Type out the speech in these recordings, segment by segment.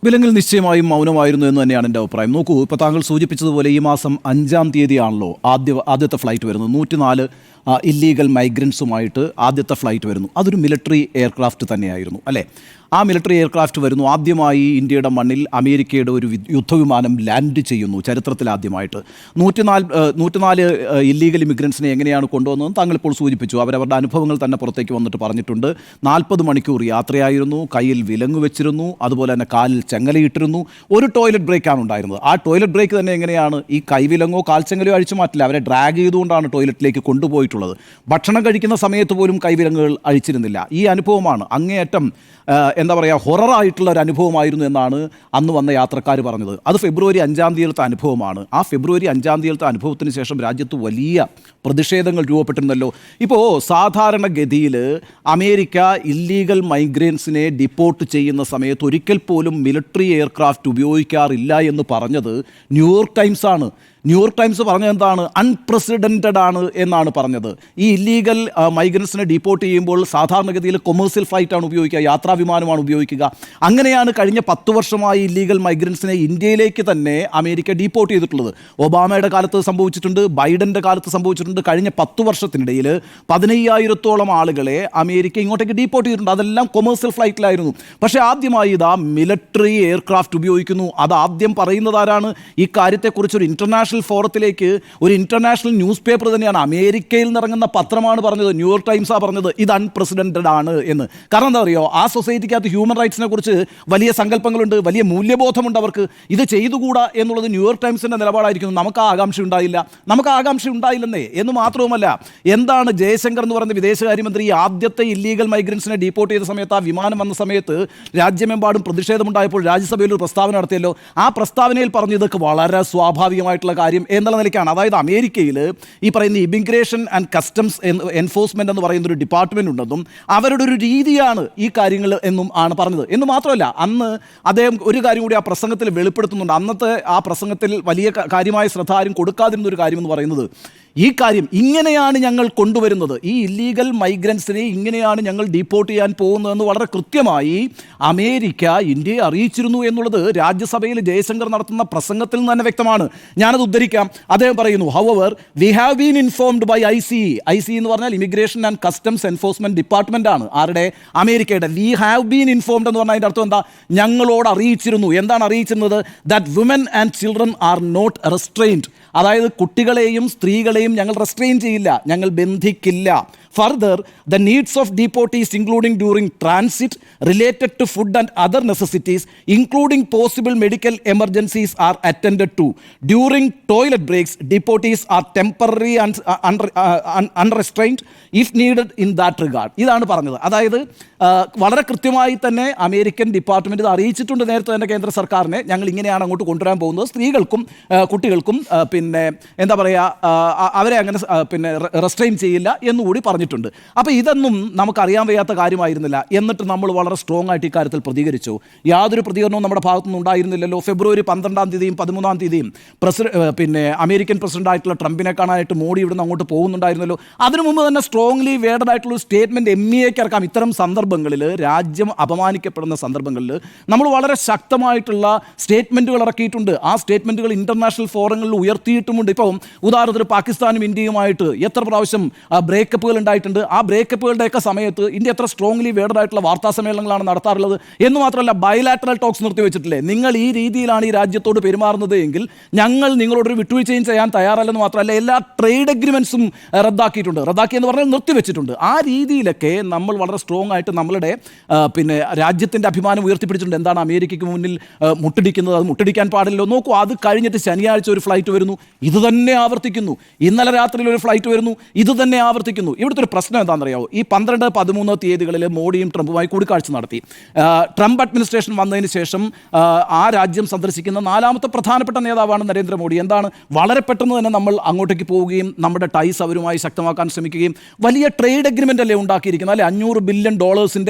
വിലങ്ങിൽ നിശ്ചയമായും മൗനമായിരുന്നു എന്ന് തന്നെയാണ് എൻ്റെ അഭിപ്രായം. നോക്കൂ, ഇപ്പോൾ താങ്കൾ സൂചിപ്പിച്ചതുപോലെ ഈ മാസം 5-ാം തീയതിയാണല്ലോ ആദ്യത്തെ ഫ്ലൈറ്റ് വരുന്നത്. 104 ഇല്ലീഗൽ മൈഗ്രൻസുമായിട്ട് ആദ്യത്തെ ഫ്ലൈറ്റ് വരുന്നു. അതൊരു മിലിറ്ററി എയർക്രാഫ്റ്റ് തന്നെയായിരുന്നു അല്ലേ? ആ മിലിറ്ററി എയർക്രാഫ്റ്റ് വരുന്നു. ആദ്യമായി ഇന്ത്യയുടെ മണ്ണിൽ അമേരിക്കയുടെ ഒരു യുദ്ധവിമാനം ലാൻഡ് ചെയ്യുന്നു, ചരിത്രത്തിലാദ്യമായിട്ട്. 104 ഇല്ലീഗൽ ഇമിഗ്രൻസിനെ എങ്ങനെയാണ് കൊണ്ടുവന്നതെന്ന് താങ്കൾ ഇപ്പോൾ സൂചിപ്പിച്ചു. അവരവരുടെ അനുഭവങ്ങൾ തന്നെ പുറത്തേക്ക് വന്നിട്ട് പറഞ്ഞിട്ടുണ്ട്. 40 മണിക്കൂർ യാത്രയായിരുന്നു, കയ്യിൽ വിലങ്ങ് വെച്ചിരുന്നു, അതുപോലെ തന്നെ കാലിൽ ചെങ്ങലയിട്ടിരുന്നു. ഒരു ടോയ്ലറ്റ് ബ്രേക്കാണ് ഉണ്ടായിരുന്നത്. ആ ടോയ്ലറ്റ് ബ്രേക്ക് തന്നെ എങ്ങനെയാണ് ഈ കൈവിലങ്ങോ കാൽച്ചെങ്ങലോ അഴിച്ചു മാറ്റില്ല, അവരെ ഡ്രാഗ് ചെയ്തുകൊണ്ടാണ് ടോയ്ലറ്റിലേക്ക് കൊണ്ടുപോയിട്ടുള്ളത്. ഭക്ഷണം കഴിക്കുന്ന സമയത്ത് പോലും കൈവിലങ്ങുകൾ അഴിച്ചിരുന്നില്ല. ഈ അനുഭവമാണ് അങ്ങേയറ്റം എന്താ പറയുക, ഹൊററായിട്ടുള്ള ഒരു അനുഭവമായിരുന്നു എന്നാണ് അന്ന് വന്ന യാത്രക്കാർ പറഞ്ഞത്. അത് ഫെബ്രുവരി 5-ാം തീയതിയിലത്തെ അനുഭവമാണ്. ആ ഫെബ്രുവരി 5-ാം തീയതിയിലത്തെ അനുഭവത്തിന് ശേഷം രാജ്യത്ത് വലിയ പ്രതിഷേധങ്ങൾ രൂപപ്പെട്ടിരുന്നല്ലോ. ഇപ്പോൾ സാധാരണഗതിയിൽ അമേരിക്ക ഇല്ലീഗൽ മൈഗ്രൻസിനെ ഡിപ്പോർട്ട് ചെയ്യുന്ന സമയത്ത് ഒരിക്കൽ പോലും മിലിറ്ററി എയർക്രാഫ്റ്റ് ഉപയോഗിക്കാറില്ല എന്ന് പറഞ്ഞത് ന്യൂയോർക്ക് ടൈംസാണ്. ന്യൂയോർക്ക് ടൈംസ് പറഞ്ഞത് എന്താണ്? അൺപ്രസിഡൻറ്റഡ് ആണ് എന്നാണ് പറഞ്ഞത്. ഈ ഇല്ലീഗൽ മൈഗ്രൻസിനെ ഡീപ്പോർട്ട് ചെയ്യുമ്പോൾ സാധാരണഗതിയിൽ കൊമേഴ്സ്യൽ ഫ്ലൈറ്റാണ് ഉപയോഗിക്കുക, യാത്രാ വിമാനമാണ് ഉപയോഗിക്കുക. അങ്ങനെയാണ് കഴിഞ്ഞ 10 വർഷമായി ഇല്ലീഗൽ മൈഗ്രൻസിനെ ഇന്ത്യയിലേക്ക് തന്നെ അമേരിക്ക ഡീപ്പോർട്ട് ചെയ്തിട്ടുള്ളത്. ഒബാമയുടെ കാലത്ത് സംഭവിച്ചിട്ടുണ്ട്, ബൈഡൻ്റെ കാലത്ത് സംഭവിച്ചിട്ടുണ്ട്. കഴിഞ്ഞ 10 വർഷത്തിനിടയിൽ 15,000-ഓളം ആളുകളെ അമേരിക്ക ഇങ്ങോട്ടേക്ക് ഡീപ്പോർട്ട് ചെയ്തിട്ടുണ്ട്. അതെല്ലാം കൊമേഴ്സ്യൽ ഫ്ലൈറ്റിലായിരുന്നു. പക്ഷേ ആദ്യമായി ഇതാ മിലിറ്ററി എയർക്രാഫ്റ്റ് ഉപയോഗിക്കുന്നു. അത് ആദ്യം പറയുന്നത് ആരാണ്? ഈ കാര്യത്തെക്കുറിച്ചൊരു ഇൻ്റർനാഷണൽ ഫോറത്തിലേക്ക് ഒരു ഇന്റർനാഷണൽ ന്യൂസ് പേപ്പർ തന്നെയാണ്, അമേരിക്കയിൽ നിന്നിറങ്ങുന്ന പത്രമാണ് പറഞ്ഞത്, ന്യൂയോർക്ക് ടൈംസാണ് പറഞ്ഞത് ഇത് അൺപ്രസിഡന്റഡ് ആണ് എന്ന്. കാരണം എന്താ പറയുക, ആ സൊസൈറ്റിക്കകത്ത് ഹ്യൂമൻ റൈറ്റ്സിനെ കുറിച്ച് വലിയ സങ്കല്പങ്ങളുണ്ട്, വലിയ മൂല്യബോധമുണ്ട് അവർക്ക്. ഇത് ചെയ്തുകൂടാ എന്നുള്ളത് ന്യൂയോർക്ക് ടൈംസിൻ്റെ നിലപാടായിരിക്കുന്നു. നമുക്ക് ആ ആകാംക്ഷ ഉണ്ടായില്ലെന്നേ. എന്ന് മാത്രവുമല്ല, എന്താണ് ജയശങ്കർ എന്ന് പറയുന്ന വിദേശകാര്യമന്ത്രി ആദ്യത്തെ ഇല്ലീഗൽ മൈഗ്രൻസിനെ ഡീപ്പോർട്ട് ചെയ്ത സമയത്ത്, ആ വിമാനം വന്ന സമയത്ത് രാജ്യമെമ്പാടും പ്രതിഷേധമുണ്ടായപ്പോൾ രാജ്യസഭയിൽ ഒരു പ്രസ്താവന നടത്തിയല്ലോ. ആ പ്രസ്താവനയിൽ പറഞ്ഞു ഇതൊക്കെ വളരെ സ്വാഭാവികമായിട്ടുള്ള കാര്യം എന്നുള്ള നിലയ്ക്കാണ്. അതായത് അമേരിക്കയിൽ ഈ പറയുന്ന ഇമിഗ്രേഷൻ ആൻഡ് കസ്റ്റംസ് എൻഫോഴ്സ്മെന്റ് എന്ന് പറയുന്ന ഒരു ഡിപ്പാർട്ട്മെന്റ് ഉണ്ടെന്നും അവരുടെ ഒരു രീതിയാണ് ഈ കാര്യങ്ങൾ എന്നും ആണ് പറഞ്ഞത്. എന്ന് മാത്രമല്ല, അന്ന് അദ്ദേഹം ഒരു കാര്യം കൂടി ആ പ്രസംഗത്തിൽ വെളിപ്പെടുത്തുന്നുണ്ട്. അന്നത്തെ ആ പ്രസംഗത്തിൽ വലിയ കാര്യമായ ശ്രദ്ധ ആരും കൊടുക്കാതിരുന്ന ഒരു കാര്യം എന്ന് പറയുന്നത്, ഈ കാര്യം ഇങ്ങനെയാണ് ഞങ്ങൾ കൊണ്ടുവരുന്നത്, ഈ ഇല്ലീഗൽ മൈഗ്രൻസിനെ ഇങ്ങനെയാണ് ഞങ്ങൾ ഡീപ്പോർട്ട് ചെയ്യാൻ പോകുന്നതെന്ന് വളരെ കൃത്യമായി അമേരിക്ക ഇന്ത്യയെ അറിയിച്ചിരുന്നു എന്നുള്ളത് രാജ്യസഭയിൽ ജയശങ്കർ നടത്തുന്ന പ്രസംഗത്തിൽ നിന്ന് തന്നെ വ്യക്തമാണ്. ഞാനത് ഉദ്ധരിക്കാം. അദ്ദേഹം പറയുന്നു, however we have been informed by ICE എന്ന് പറഞ്ഞാൽ immigration and customs enforcement department ആണ്. ആരുടെ? അമേരിക്കയുടെ. വി ഹാവ് ബീൻ ഇൻഫോംഡ് എന്ന് പറഞ്ഞാൽ അതിൻ്റെ അർത്ഥം എന്താ? ഞങ്ങളോട് അറിയിച്ചിരുന്നു. എന്താണ് അറിയിച്ചിരുന്നത്? That women and children are not restrained. അതായത് കുട്ടികളെയും സ്ത്രീകളെയും ഞങ്ങൾ റെസ്ട്രെയിൻ ചെയ്യില്ല, ഞങ്ങൾ ബന്ധിക്കില്ല. Further, the needs of deportees, including during transit, related to food and other necessities, including possible medical emergencies, are attended to. During toilet breaks, deportees are temporary and unrestrained if needed in that regard. ഇതാണ് പറഞ്ഞത്. അതായത് വളരെ കൃത്യമായി തന്നെ American department ഇത് അറിയിച്ചിട്ടുണ്ട് നേരത്തെ തന്നെ കേന്ദ്ര സർക്കാരിനെ, ഞങ്ങൾ ഇങ്ങനെയാണ് അങ്ങോട്ട് കൊണ്ടുവരാൻ പോകുന്നത്, സ്ത്രീകൾക്കും കുട്ടികൾക്കും പിന്നെ എന്താ പറയുക, അവരെ അങ്ങനെ പിന്നെ റെസ്ട്രെയിൻ ചെയ്യില്ല എന്നുകൂടി പറഞ്ഞിട്ടുണ്ട്. അപ്പോൾ ഇതൊന്നും നമുക്കറിയാൻ വയ്യാത്ത കാര്യമായിരുന്നില്ല. എന്നിട്ട് നമ്മൾ വളരെ സ്ട്രോങ് ആയിട്ട് ഇക്കാര്യത്തിൽ പ്രതികരിച്ചു. യാതൊരു പ്രതികരണവും നമ്മുടെ ഭാഗത്തുനിന്ന് ഉണ്ടായിരുന്നില്ലല്ലോ. ഫെബ്രുവരി 12-ാം തീയതിയും 13-ാം തീയതിയും പിന്നെ അമേരിക്കൻ പ്രസിഡന്റായിട്ടുള്ള ട്രംപിനെ കാണാനായിട്ട് മോഡി ഇവിടുന്ന് അങ്ങോട്ട് പോകുന്നുണ്ടായിരുന്നല്ലോ. അതിനു മുമ്പ് തന്നെ സ്ട്രോങ്ലി വേർഡഡ് ആയിട്ടുള്ള സ്റ്റേറ്റ്മെൻറ്റ് MEAക്ക് ഇറക്കാം. ഇത്തരം സന്ദർഭങ്ങളിൽ, രാജ്യം അപമാനിക്കപ്പെടുന്ന സന്ദർഭങ്ങളിൽ നമ്മൾ വളരെ ശക്തമായിട്ടുള്ള സ്റ്റേറ്റ്മെൻറ്റുകൾ ഇറക്കിയിട്ടുണ്ട്. ആ സ്റ്റേറ്റ്മെൻറ്റുകൾ ഇൻ്റർനാഷണൽ ഫോറങ്ങളിൽ ഉയർത്തിയിട്ടുമുണ്ട്. ഇപ്പം ഉദാഹരണത്തിന് പാകിസ്ഥാനും ഇന്ത്യയുമായിട്ട് എത്ര പ്രാവശ്യം ബ്രേക്കപ്പുകൾ ഉണ്ടായിട്ടുണ്ട്. ആ ബ്രേക്കപ്പുകളുടെയൊക്കെ സമയത്ത് ഇന്ത്യ എത്ര സ്ട്രോങ്ലി വേർഡഡ് ആയിട്ടുള്ള വാർത്താ സമ്മേളനങ്ങളാണ് നടത്താറുള്ളത്. എന്ന് മാത്രമല്ല, ബയലാറ്ററൽ ടോക്സ് നിർത്തിവെച്ചിട്ടില്ലേ? നിങ്ങൾ ഈ രീതിയിലാണ് ഈ രാജ്യത്തോട് പെരുമാറുന്നത് എങ്കിൽ ഞങ്ങൾ നിങ്ങളോടൊരു വിട്ടുവീഴ്ചയും ചെയ്യാൻ തയ്യാറല്ലെന്ന് മാത്രമല്ല, എല്ലാ ട്രേഡ് അഗ്രിമെൻസും റദ്ദാക്കിയെന്ന് പറഞ്ഞാൽ നിർത്തിവെച്ചിട്ടുണ്ട്. ആ രീതിയിലൊക്കെ നമ്മൾ വളരെ സ്ട്രോങ് ആയിട്ട് നമ്മളുടെ പിന്നെ രാജ്യത്തിൻ്റെ അഭിമാനം ഉയർത്തിപ്പിടിച്ചിട്ടുണ്ട്. എന്താണ് അമേരിക്കയ്ക്ക് മുന്നിൽ മുട്ടടിക്കുന്നത്? അത് മുട്ടടിക്കാൻ പാടില്ലല്ലോ. നോക്കൂ, അത് കഴിഞ്ഞിട്ട് ശനിയാഴ്ച ഒരു ഫ്ലൈറ്റ് വരുന്നു, ഇത് തന്നെ ആവർത്തിക്കുന്നു. ഇന്നലെ രാത്രിയിൽ ഒരു ഫ്ലൈറ്റ് വരുന്നു, ഇത് തന്നെ ആവർത്തിക്കുന്നു. ഇവിടുത്തെ ഒരു പ്രശ്നം എന്താണെന്നറിയാമോ? ഈ 12, 13 തീയതികളിൽ മോഡിയും ട്രംപുമായി കൂടിക്കാഴ്ച നടത്തി. ട്രംപ് അഡ്മിനിസ്ട്രേഷൻ വന്നതിന് ശേഷം ആ രാജ്യം സന്ദർശിക്കുന്ന 4ാമത്തെ പ്രധാനപ്പെട്ട നേതാവാണ് നരേന്ദ്രമോദി. എന്താണ്, വളരെ പെട്ടെന്ന് തന്നെ നമ്മൾ അങ്ങോട്ടേക്ക് പോവുകയും നമ്മുടെ ടൈസ് അവരുമായി ശക്തമാക്കാൻ ശ്രമിക്കുകയും വലിയ ട്രേഡ് അഗ്രിമെൻ്റ് അല്ലേ ഉണ്ടാക്കിയിരിക്കുന്നത്, അല്ലെ? $500 ബില്യൺ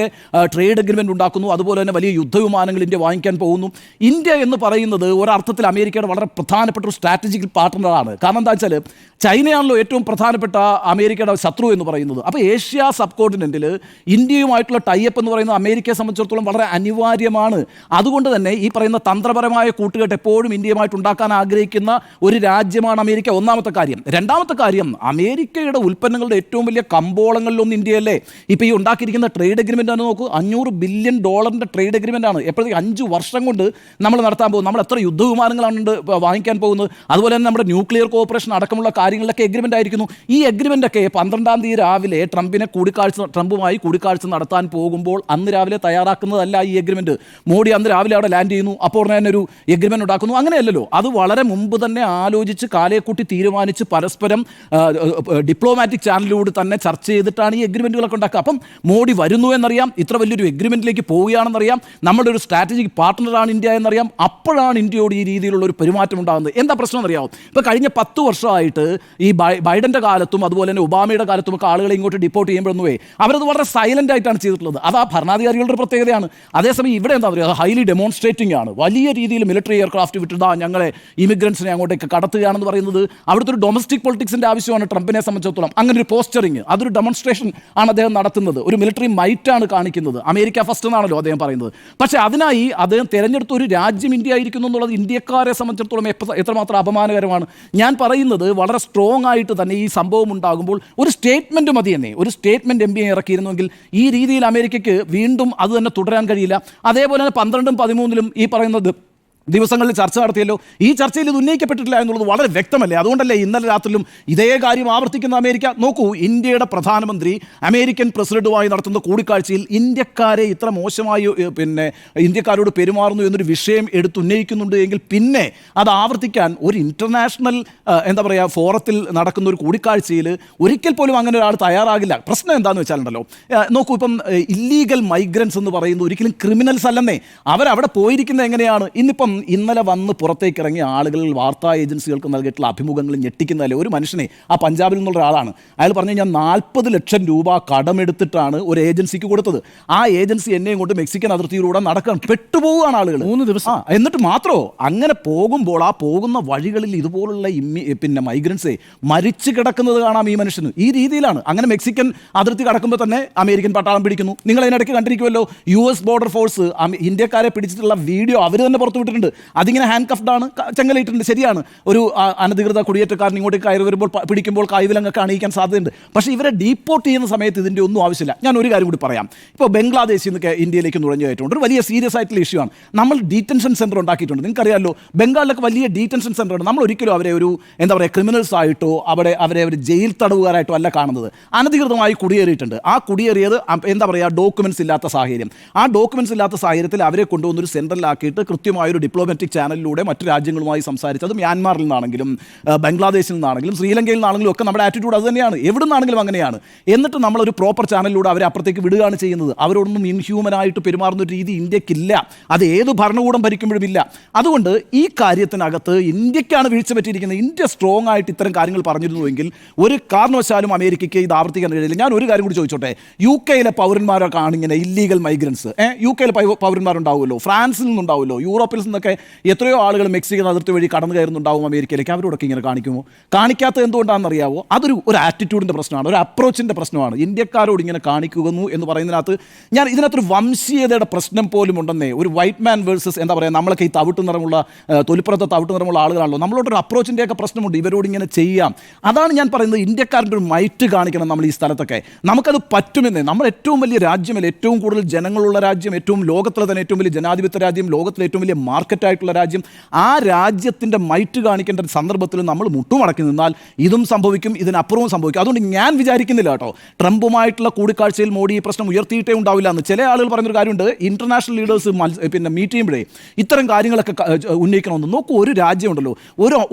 ട്രേഡ് അഗ്രിമെൻ്റ് ഉണ്ടാക്കുന്നു. അതുപോലെ തന്നെ വലിയ യുദ്ധവിമാനങ്ങൾ ഇന്ത്യ വാങ്ങിക്കാൻ പോകുന്നു. ഇന്ത്യ എന്ന് പറയുന്നത് ഒരർത്ഥത്തിൽ അമേരിക്കയുടെ വളരെ പ്രധാനപ്പെട്ട ഒരു സ്ട്രാറ്റജിക്കൽ പാർട്ട്ണറാണ്. കാരണം എന്താ വെച്ചാൽ, ചൈനയാണല്ലോ ഏറ്റവും പ്രധാനപ്പെട്ട അമേരിക്കയുടെ ശത്രു എന്ന് പറയുന്നത്. പറയുന്നത്. അപ്പോൾ ഏഷ്യ സബ് കോണ്ടിനെൻറ്റിൽ ഇന്ത്യയുമായിട്ടുള്ള ടൈപ്പ് എന്ന് പറയുന്നത് അമേരിക്കയെ സംബന്ധിച്ചിടത്തോളം വളരെ അനിവാര്യമാണ്. അതുകൊണ്ട് തന്നെ ഈ പറയുന്ന തന്ത്രപരമായ കൂട്ടുകെട്ട് എപ്പോഴും ഇന്ത്യയുമായിട്ട് ഉണ്ടാക്കാൻ ആഗ്രഹിക്കുന്ന ഒരു രാജ്യമാണ് അമേരിക്ക. ഒന്നാമത്തെ കാര്യം. രണ്ടാമത്തെ കാര്യം, അമേരിക്കയുടെ ഉൽപ്പന്നങ്ങളുടെ ഏറ്റവും വലിയ കമ്പോളങ്ങളിലൊന്നും ഇന്ത്യയല്ലേ. ഇപ്പോൾ ഈ ഉണ്ടാക്കിയിരിക്കുന്ന ട്രേഡ് എഗ്രിമെൻ്റ് ആണ് നോക്കൂ, $500 ബില്യൺ ട്രേഡ് എഗ്രിമെൻ്റ് ആണ്. എപ്പോഴത്തേക്ക് 5 വർഷം കൊണ്ട് നമ്മൾ നടത്താൻ പോകും. നമ്മൾ എത്ര യുദ്ധവിമാനങ്ങളാണ് വാങ്ങിക്കാൻ പോകുന്നത്. അതുപോലെ തന്നെ നമ്മുടെ ന്യൂക്ലിയർ കോഓപ്പറേഷൻ അടക്കമുള്ള കാര്യങ്ങളിലൊക്കെ എഗ്രിമെൻ്റ് ആയിരിക്കുന്നു. ഈ എഗ്രിമെൻ്റൊക്കെ 12-ാം തീയതി രാവിലെ ട്രംപുമായി കൂടിക്കാഴ്ച നടത്താൻ പോകുമ്പോൾ അന്ന് രാവിലെ തയ്യാറാക്കുന്നതല്ല ഈ എഗ്രിമെൻറ്റ്. മോഡി അന്ന് രാവിലെ അവിടെ ലാൻഡ് ചെയ്യുന്നു, അപ്പോൾ തന്നെ ഒരു എഗ്രിമെൻ്റ് ഉണ്ടാക്കുന്നു. അങ്ങനെയല്ലല്ലോ. അത് വളരെ മുമ്പ് തന്നെ ആലോചിച്ച് കാലേക്കൂട്ടി തീരുമാനിച്ച് പരസ്പരം ഡിപ്ലോമാറ്റിക് ചാനലിലൂടെ തന്നെ ചർച്ച ചെയ്തിട്ടാണ് ഈ എഗ്രിമെൻറ്റുകളൊക്കെ ഉണ്ടാക്കുക. അപ്പം മോഡി വരുന്നു എന്നറിയാം, ഇത്ര വലിയൊരു എഗ്രിമെൻറ്റിലേക്ക് പോവുകയാണെന്നറിയാം, നമ്മുടെ ഒരു സ്ട്രാറ്റജിക് പാർട്ട്ണറാണ് ഇന്ത്യ എന്നറിയാം. അപ്പോഴാണ് ഇന്ത്യയോട് ഈ രീതിയിലുള്ള ഒരു പെരുമാറ്റം ഉണ്ടാകുന്നത്. എന്താ പ്രശ്നം എന്നറിയാമോ? ഇപ്പോൾ കഴിഞ്ഞ 10 വർഷമായിട്ട് ഈ ബൈഡൻ്റെ കാലത്തും അതുപോലെ തന്നെ ഒബാമയുടെ കാലത്തും ഒക്കെ ആളുകളെ ഇങ്ങോട്ട് ഡിപ്പോർട്ട് ചെയ്യുമ്പോഴൊന്നുമേ അവരത് വളരെ സൈലൻ്റ് ആയിട്ടാണ് ചെയ്തിട്ടുള്ളത്. അത് ആ ഭരണാധികാരികളുടെ ഒരു പ്രത്യേകതയാണ്. അതേസമയം ഇവിടെ എന്താ പറയുക, ഹൈലി ഡെമോൺസ്ട്രേറ്റിംഗ് ആണ്. വലിയ രീതിയിൽ മിലിറ്ററി എയർക്രാഫ്റ്റ് വിട്ടിട്ടാ ഞങ്ങളെ ഇമിഗ്രൻസിനെ അങ്ങോട്ടേക്ക് കടത്തുകയാണെന്ന് പറയുന്നത് അവിടുത്തെ ഒരു ഡൊമസ്റ്റിക് പൊളിറ്റിക്സിൻ്റെ ആവശ്യമാണ് ട്രംപിനെ സംബന്ധിച്ചിടത്തോളം. അങ്ങനെ ഒരു പോസ്റ്ററിങ്, അതൊരു ഡെമോൺസ്ട്രേഷൻ ആണ് അദ്ദേഹം നടത്തുന്നത്. ഒരു മിലിറ്ററി മൈറ്റാണ് കാണിക്കുന്നത്. അമേരിക്ക ഫസ്റ്റ് എന്നാണല്ലോ അദ്ദേഹം പറയുന്നത്. പക്ഷേ അതിനായി അദ്ദേഹം തിരഞ്ഞെടുത്ത ഒരു രാജ്യം ഇന്ത്യ ആയിരിക്കുന്നു എന്നുള്ളത് ഇന്ത്യക്കാരെ സംബന്ധിച്ചിടത്തോളം എത്രമാത്രം അപമാനകരമാണ്. ഞാൻ പറയുന്നത് വളരെ സ്ട്രോങ് ആയിട്ട് തന്നെ ഈ സംഭവം ഉണ്ടാകുമ്പോൾ ഒരു സ്റ്റേറ്റ്മെൻറ്റ് മതി എന്നേ. ഒരു സ്റ്റേറ്റ്മെൻറ്റ് എം പി ഇറക്കിയിരുന്നെങ്കിൽ ഈ രീതിയിൽ അമേരിക്കയ്ക്ക് വീണ്ടും അത് തന്നെ തുടരാൻ കഴിയില്ല. അതേപോലെ തന്നെ 12-ഉം 13-ലും ഈ പറയുന്നത് ദിവസങ്ങളിൽ ചർച്ച നടത്തിയല്ലോ. ഈ ചർച്ചയിൽ ഇത് ഉന്നയിക്കപ്പെട്ടിട്ടില്ല എന്നുള്ളത് വളരെ വ്യക്തമല്ലേ. അതുകൊണ്ടല്ലേ ഇന്നലെ രാത്രിയിലും ഇതേ കാര്യം ആവർത്തിക്കുന്ന അമേരിക്ക. നോക്കൂ, ഇന്ത്യയുടെ പ്രധാനമന്ത്രി അമേരിക്കൻ പ്രസിഡന്റുമായി നടത്തുന്ന കൂടിക്കാഴ്ചയിൽ ഇന്ത്യക്കാരെ ഇത്ര മോശമായി ഇന്ത്യക്കാരോട് പെരുമാറുന്നു എന്നൊരു വിഷയം എടുത്തുന്നയിക്കുന്നുണ്ട് എങ്കിൽ പിന്നെ അത് ആവർത്തിക്കാൻ ഒരു ഇൻ്റർനാഷണൽ ഫോറത്തിൽ നടക്കുന്ന ഒരു കൂടിക്കാഴ്ചയിൽ ഒരിക്കൽ പോലും അങ്ങനെ ഒരാൾ തയ്യാറാകില്ല. പ്രശ്നം എന്താണെന്ന് വെച്ചാലുണ്ടല്ലോ, നോക്കൂ, ഇപ്പം ഇല്ലീഗൽ മൈഗ്രൻസ് എന്ന് പറയുന്നത് ഒരിക്കലും ക്രിമിനൽസ് അല്ലെന്നേ. അവരവിടെ പോയിരിക്കുന്നത് എങ്ങനെയാണ്? ഇന്നലെ വന്ന് പുറത്തേക്ക് ഇറങ്ങിയ ആളുകൾ വാർത്താ ഏജൻസികൾക്ക് നൽകിയിട്ടുള്ള അഭിമുഖങ്ങൾ ഞെട്ടിക്കുന്നതല്ലേ. ഒരു മനുഷ്യനെ, ആ പഞ്ചാബിൽ നിന്നുള്ള ഒരാളാണ്, അയാൾ പറഞ്ഞു ഞാൻ 40 ലക്ഷം രൂപ കടമെടുത്തിട്ടാണ് ഒരു ഏജൻസിക്ക് കൊടുത്തത്. ആ ഏജൻസി എന്നെയും കൊണ്ട് മെക്സിക്കൻ അതിർത്തിയിലൂടെ നടക്കാൻ പെട്ടുപോവുകയാണ് ആളുകൾ 3 ദിവസം. എന്നിട്ട് മാത്രമോ അങ്ങനെ പോകുമ്പോൾ ആ പോകുന്ന വഴികളിൽ ഇതുപോലുള്ള മൈഗ്രൻസെ മരിച്ചു കിടക്കുന്നത് കാണാം ഈ മനുഷ്യന്. ഈ രീതിയിലാണ്. അങ്ങനെ മെക്സിക്കൻ അതിർത്തി കടക്കുമ്പോൾ തന്നെ അമേരിക്കൻ പട്ടാളം പിടിക്കുന്നു. നിങ്ങൾ അതിനിടയ്ക്ക് കണ്ടിരിക്കുമല്ലോ, US ബോർഡർ ഫോഴ്സ് ഇന്ത്യക്കാരെ പിടിച്ചിട്ടുള്ള വീഡിയോ അവർ തന്നെ പുറത്തുവിട്ടിട്ടുണ്ട്. അതിങ്ങനെ ഹാൻഡ് കഫ്ഡ് ആണ്, ചെങ്ങലയിട്ടുണ്ട്. ശരിയാണ്, ഒരു അനധികൃത കുടിയേറ്റക്കാരൻ ഇങ്ങോട്ട് കയറി വരുമ്പോൾ പിടിക്കുമ്പോൾ കൈവിലങ്ങൊക്കെ അണിയിക്കാൻ സാധ്യതയുണ്ട്. പക്ഷേ ഇവരെ ഡീപ്പോർട്ട് ചെയ്യുന്ന സമയത്ത് ഇതിൻ്റെ ഒന്നും ആവശ്യമില്ല. ഞാൻ ഒരു കാര്യം കൂടി പറയാം. ഇപ്പോൾ ബംഗ്ലാദേശിൽ നിന്ന് ഇന്ത്യയിലേക്ക് നുഴഞ്ഞു കയറ്റുണ്ട്. ഒരു വലിയ സീരിയസ് ആയിട്ടുള്ള ഇഷ്യൂ ആണ്. നമ്മൾ ഡീറ്റൻഷൻ സെൻറ്റർ ഉണ്ടാക്കിയിട്ടുണ്ട്. നിങ്ങൾക്കറിയാമല്ലോ, ബംഗാളിലൊക്കെ വലിയ ഡീറ്റൻഷൻ സെൻറ്റർ ഉണ്ട്. നമ്മൾ ഒരിക്കലും അവരെ ഒരു ക്രിമിനൽസ് ആയിട്ടോ അവരെ ഒരു ജയിൽ തടവുകാരായിട്ടോ അല്ല കാണുന്നത്. അനധികൃതമായി കുടിയേറിയിട്ടുണ്ട്. ആ കുടിയേറിയത് ഡോക്യുമെൻറ്റ്സ് ഇല്ലാത്ത സാഹചര്യം. ആ ഡോക്യുമെൻറ്റ്സ് ഇല്ലാത്ത സാഹചര്യത്തിൽ അവരെ കൊണ്ടുവന്നൊരു സെൻറ്ററിലാക്കിയിട്ട് കൃത്യമായൊരു ഡിപ്ലോമാറ്റിക് ചാനലിലൂടെ മറ്റു രാജ്യങ്ങളുമായി സംസാരിച്ചത് മ്യാൻമാറിൽ നിന്നാണെങ്കിലും ബംഗ്ലാദേശിൽ നിന്നാണെങ്കിലും ശ്രീലങ്കയിൽ നിന്നാണെങ്കിലും ഒക്കെ നമ്മുടെ ആറ്റിറ്റ്യൂഡ് അത് തന്നെയാണ്. എവിടെ നിന്നാണെങ്കിലും അങ്ങനെയാണ്. എന്നിട്ട് നമ്മളൊരു പ്രോപ്പർ ചാനലിലൂടെ അവരെ അപ്പുറത്തേക്ക് വിടുകയാണ് ചെയ്യുന്നത്. അവരോടൊന്നും ഇൻഹ്യൂമനായിട്ട് പെരുമാറുന്ന ഒരു രീതി ഇന്ത്യക്കില്ല. അത് ഏത് ഭരണകൂടം ഭരിക്കുമ്പോഴും ഇല്ല. അതുകൊണ്ട് ഈ കാര്യത്തിനകത്ത് ഇന്ത്യക്കാണ് വീഴ്ച പറ്റിയിരിക്കുന്നത്. ഇന്ത്യ സ്ട്രോങ് ആയിട്ട് ഇത്തരം കാര്യങ്ങൾ പറഞ്ഞിരുന്നുവെങ്കിൽ ഒരു കാരണവശാലും അമേരിക്കയ്ക്ക് ഇത് ആവർത്തിക്കാൻ കഴിയില്ല. ഞാൻ ഒരു കാര്യം കൂടി ചോദിച്ചോട്ടെ, UK പൗരന്മാരൊക്കെ ആണിങ്ങനെ ഇല്ലീഗൽ മൈഗ്രൻസ്. UK പൗരന്മാരുണ്ടാവുമല്ലോ, ഫ്രാൻസിൽ നിന്നുണ്ടാവുമല്ലോ, യൂറോപ്പിൽ നിന്നൊക്കെ എത്രയോ ആളുകൾ മെക്സിക്കൻ അതിർത്തി വഴി കടന്നു കയറുന്നുണ്ടാവും അമേരിക്കയിലേക്ക്. അവരോടൊക്കെ ഇങ്ങനെ കാണിക്കുമോ? കാണിക്കാത്തത് എന്തുകൊണ്ടാണെന്നറിയാവോ? അതൊരു ആറ്റിറ്റ്യൂഡിൻ്റെ പ്രശ്നമാണ്, ഒരു അപ്രോച്ചിൻ്റെ പ്രശ്നമാണ്. ഇന്ത്യക്കാരോട് ഇങ്ങനെ കാണിക്കുന്നു എന്ന് പറയുന്നതിനകത്ത് ഇതിനകത്തൊരു വംശീയതയുടെ പ്രശ്നം പോലും ഉണ്ടെന്നേ. ഒരു വൈറ്റ് മാൻ വേഴ്സസ് നമ്മളൊക്കെ ഈ തവിട്ട് നിറമുള്ള തൊലിപ്പുറത്തെ തവിട്ട് നിറമുള്ള ആളുകളാണല്ലോ. നമ്മളോടൊരു അപ്രോച്ചിൻ്റെയൊക്കെ പ്രശ്നമുണ്ട്. ഇവരോട് ഇങ്ങനെ ചെയ്യാം. അതാണ് ഞാൻ പറയുന്നത്, ഇന്ത്യക്കാരൻ്റെ ഒരു മൈറ്റ് കാണിക്കണം നമ്മൾ ഈ സ്ഥലത്തൊക്കെ. നമുക്കത് പറ്റുമെന്നേ. നമ്മൾ ഏറ്റവും വലിയ രാജ്യമല്ലേ, ഏറ്റവും കൂടുതൽ ജനങ്ങളുള്ള രാജ്യം, ലോകത്തിലെ തന്നെ ഏറ്റവും വലിയ ജനാധിപത്യ രാജ്യം, ലോകത്തിലെ ഏറ്റവും വലിയ മാർക്കറ്റായിട്ടുള്ള രാജ്യം. ആ രാജ്യത്തിൻ്റെ മൈറ്റ് കാണിക്കേണ്ട സന്ദർഭത്തിൽ നമ്മൾ മുട്ടുമടക്കി നിന്നാൽ ഇതും സംഭവിക്കും, ഇതിനപ്പുറവും സംഭവിക്കും. അതുകൊണ്ട് ഞാൻ വിചാരിക്കുന്നില്ല കേട്ടോ, ട്രംപുമായിട്ടുള്ള കൂടിക്കാഴ്ചയിൽ മോഡി ഈ പ്രശ്നം ഉയർത്തിയിട്ടേ ഉണ്ടാവില്ല എന്ന്. ചില ആളുകൾ പറയുന്നൊരു കാര്യമുണ്ട്, ഇൻ്റർനാഷണൽ ലീഡേഴ്സ് മീറ്റ് ചെയ്യുമ്പോഴേ ഇത്തരം കാര്യങ്ങളൊക്കെ ഉന്നയിക്കണമെന്ന്. നോക്കൂ, ഒരു രാജ്യമുണ്ടല്ലോ,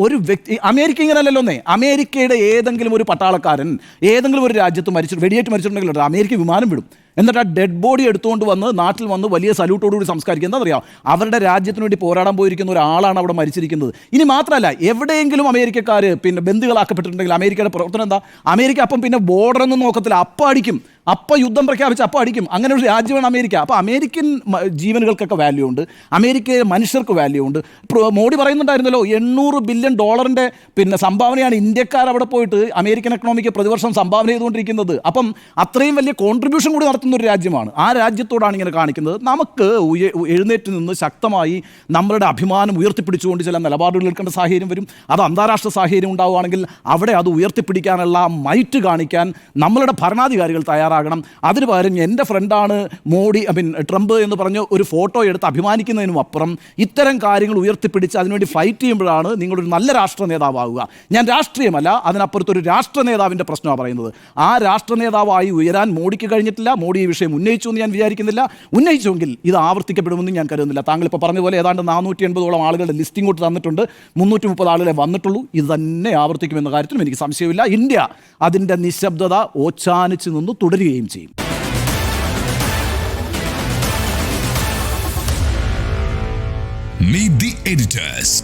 ഒരു വ്യക്തി, അമേരിക്ക ഇങ്ങനെയല്ലല്ലോ എന്നേ. അമേരിക്കയുടെ ഏതെങ്കിലും ഒരു പട്ടാളക്കാരൻ ഏതെങ്കിലും ഒരു രാജ്യത്ത് വെടിയേറ്റ് മരിച്ചിട്ടുണ്ടെങ്കിൽ അമേരിക്ക വിമാനം വിടും. എന്നിട്ട് ആ ഡെഡ് ബോഡി എടുത്തുകൊണ്ട് വന്ന് നാട്ടിൽ വന്ന് വലിയ സല്യൂട്ടോടുകൂടി സംസ്കരിക്കുക. എന്താ പറയുക, അവരുടെ രാജ്യത്തിന് വേണ്ടി പോരാടാൻ പോയിരിക്കുന്ന ഒരാളാണ് അവിടെ മരിച്ചിരിക്കുന്നത്. ഇനി മാത്രമല്ല, എവിടെയെങ്കിലും അമേരിക്കക്കാർ ബന്ദികളാക്കപ്പെട്ടിട്ടുണ്ടെങ്കിൽ അമേരിക്കയുടെ പ്രവർത്തനം എന്താ? അമേരിക്ക അപ്പം ബോർഡറൊന്നും നോക്കത്തില്ല, അപ്പം അടിക്കും. അപ്പോൾ യുദ്ധം പ്രഖ്യാപിച്ച് അപ്പോൾ അടിക്കും. അങ്ങനെ ഒരു രാജ്യമാണ് അമേരിക്ക. അപ്പോൾ അമേരിക്കൻ ജീവനുകൾക്കൊക്കെ വാല്യൂ ഉണ്ട്, അമേരിക്കയിലെ മനുഷ്യർക്ക് വാല്യൂ ഉണ്ട്. മോഡി പറയുന്നുണ്ടായിരുന്നല്ലോ, $800 ബില്യൺ പിന്നെ സംഭാവനയാണ് ഇന്ത്യക്കാർ അവിടെ പോയിട്ട് അമേരിക്കൻ എക്കണോമിക്ക് പ്രതിവർഷം സംഭാവന ചെയ്തുകൊണ്ടിരിക്കുന്നത്. അപ്പം അത്രയും വലിയ കോൺട്രിബ്യൂഷൻ കൂടി നടത്തുന്ന ഒരു രാജ്യമാണ്. ആ രാജ്യത്തോടാണ് ഇങ്ങനെ കാണിക്കുന്നത്. നമുക്ക് എഴുന്നേറ്റ് നിന്ന് ശക്തമായി നമ്മളുടെ അഭിമാനം ഉയർത്തിപ്പിടിച്ചുകൊണ്ട് ചില നിലപാടുകൾ എടുക്കേണ്ട സാഹചര്യം വരും. അത് അന്താരാഷ്ട്ര സാഹചര്യം ഉണ്ടാവുകയാണെങ്കിൽ അവിടെ അത് ഉയർത്തിപ്പിടിക്കാനുള്ള മൈറ്റ് കാണിക്കാൻ നമ്മളുടെ ഭരണാധികാരികൾ തയ്യാറാകണം. അതിന് പകരം എൻ്റെ ഫ്രണ്ടാണ് ട്രംപ് എന്ന് പറഞ്ഞ് ഒരു ഫോട്ടോ എടുത്ത് അഭിമാനിക്കുന്നതിനും അപ്പുറം ഇത്തരം കാര്യങ്ങൾ ഉയർത്തിപ്പിടിച്ച് അതിനുവേണ്ടി ഫൈറ്റ് ചെയ്യുമ്പോഴാണ് നിങ്ങളൊരു നല്ല രാഷ്ട്ര നേതാവാകുക. ഞാൻ രാഷ്ട്രീയമല്ല, അതിനപ്പുറത്തൊരു രാഷ്ട്ര നേതാവിൻ്റെ പ്രശ്നമാണ് പറയുന്നത്. ആ രാഷ്ട്ര നേതാവായി ഉയരാൻ മോഡിക്ക് കഴിഞ്ഞിട്ടില്ല. മോഡി ഈ വിഷയം ഉന്നയിച്ചു എന്ന് ഞാൻ വിചാരിക്കുന്നില്ല. ഉന്നയിച്ചുവെങ്കിൽ ഇത് ആവർത്തിക്കപ്പെടുമെന്ന് ഞാൻ കരുതുന്നില്ല. താങ്കൾ ഇപ്പോൾ പറഞ്ഞ പോലെ ഏതാണ്ട് 480ഓളം ആളുകളുടെ ലിസ്റ്റിംഗ് കൊണ്ട് തന്നിട്ടുണ്ട്. 330 ആളുകളെ വന്നിട്ടുള്ളൂ. ഇത് തന്നെ ആവർത്തിക്കുമെന്ന കാര്യത്തിലും എനിക്ക് സംശയമില്ല. ഇന്ത്യ അതിൻ്റെ നിശബ്ദത ഓച്ചാനിച്ച് നിന്ന് തുടരുകയും ചെയ്യും. Meet the editors.